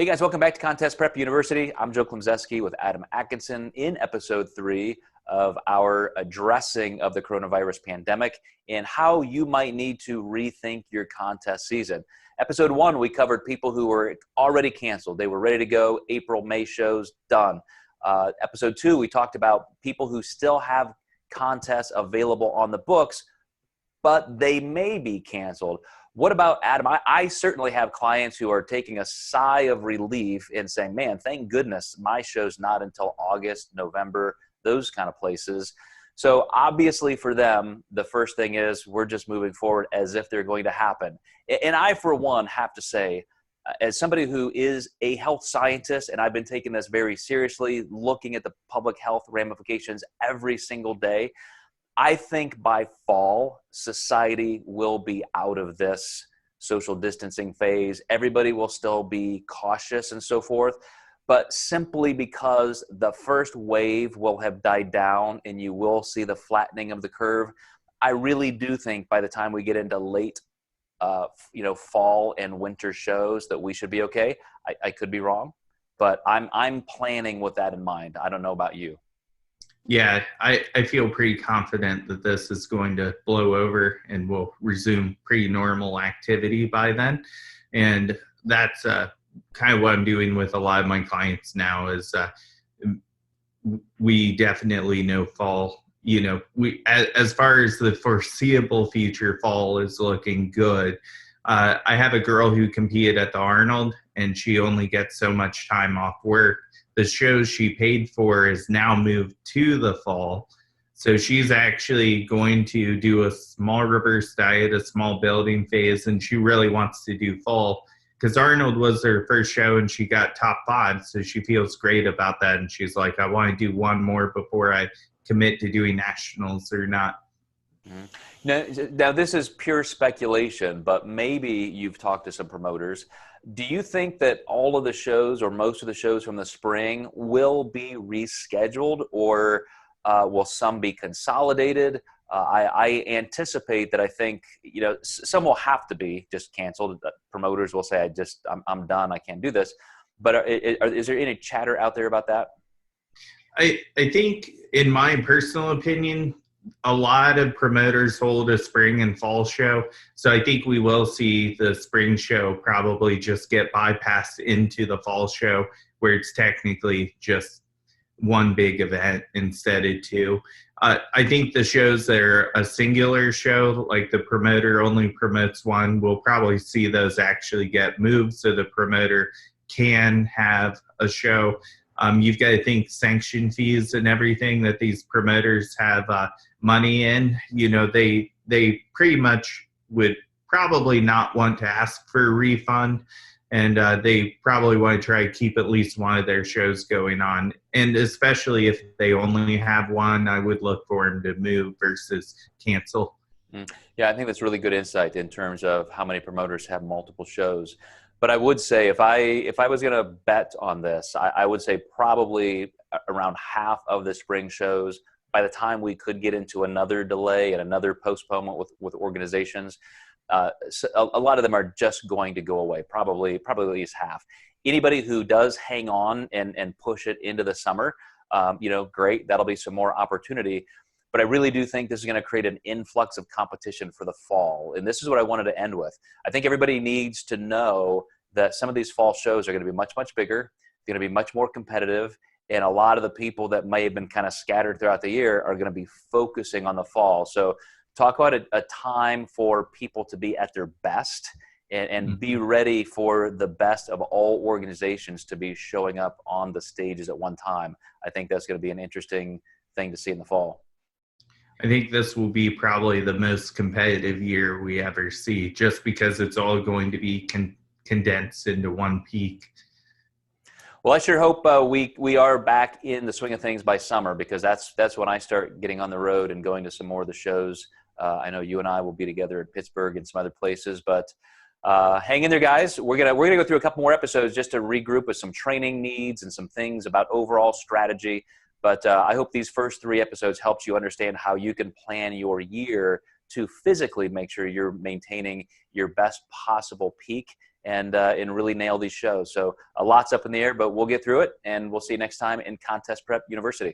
Hey guys, welcome back to Contest Prep University. I'm Joe Klemczewski with Adam Atkinson in episode 3 of our addressing of the coronavirus pandemic and how you might need to rethink your contest season. Episode 1, we covered people who were already canceled. They were ready to go. April, May shows, done. Episode 2, we talked about people who still have contests available on the books, but they may be canceled. What about, Adam? I certainly have clients who are taking a sigh of relief and saying, man, thank goodness my show's not until August, November, those kind of places. So obviously for them, the first thing is we're just moving forward as if they're going to happen. And I, for one, have to say, as somebody who is a health scientist, and I've been taking this very seriously, looking at the public health ramifications every single day, I think by fall, society will be out of this social distancing phase. Everybody will still be cautious and so forth, but simply because the first wave will have died down and you will see the flattening of the curve, I really do think by the time we get into late fall and winter shows that we should be okay. I could be wrong, but I'm planning with that in mind. I don't know about you. Yeah, I feel pretty confident that this is going to blow over and we'll resume pretty normal activity by then. And that's kind of what I'm doing with a lot of my clients now is we definitely know fall, as far as the foreseeable future, fall is looking good. I have a girl who competed at the Arnold and she only gets so much time off work. The shows she paid for is now moved to the fall. So she's actually going to do a small reverse diet, a small building phase, and she really wants to do fall because Arnold was her first show and she got top 5. So she feels great about that. And she's like, I want to do one more before I commit to doing nationals or not. Mm-hmm. Now, this is pure speculation, but maybe you've talked to some promoters. Do you think that all of the shows or most of the shows from the spring will be rescheduled, or will some be consolidated? I anticipate that I think, some will have to be just canceled. Promoters will say, I'm done. I can't do this. But is there any chatter out there about that? I think, in my personal opinion, a lot of promoters hold a spring and fall show. So I think we will see the spring show probably just get bypassed into the fall show where it's technically just one big event instead of 2. I think the shows that are a singular show, like the promoter only promotes one, we'll probably see those actually get moved so the promoter can have a show. You've got to think sanction fees and everything that these promoters have money in. They pretty much would probably not want to ask for a refund, and they probably want to try to keep at least one of their shows going on. And especially if they only have one, I would look for them to move versus cancel. Yeah, I think that's really good insight in terms of how many promoters have multiple shows. But I would say if I was going to bet on this, I would say probably around half of the spring shows, by the time we could get into another delay and another postponement with organizations, so a lot of them are just going to go away, probably at least half. Anybody who does hang on and push it into the summer, great, that'll be some more opportunity. But I really do think this is going to create an influx of competition for the fall. And this is what I wanted to end with. I think everybody needs to know that some of these fall shows are going to be much, much bigger. They're going to be much more competitive. And a lot of the people that may have been kind of scattered throughout the year are going to be focusing on the fall. So talk about a time for people to be at their best and be ready for the best of all organizations to be showing up on the stages at one time. I think that's going to be an interesting thing to see in the fall. I think this will be probably the most competitive year we ever see, just because it's all going to be condensed into one peak. Well, I sure hope we are back in the swing of things by summer, because that's when I start getting on the road and going to some more of the shows. I know you and I will be together at Pittsburgh and some other places, but hang in there, guys. We're gonna go through a couple more episodes just to regroup with some training needs and some things about overall strategy. But I hope these first 3 episodes helps you understand how you can plan your year to physically make sure you're maintaining your best possible peak and really nail these shows. So a lot's up in the air, but we'll get through it, and we'll see you next time in Contest Prep University.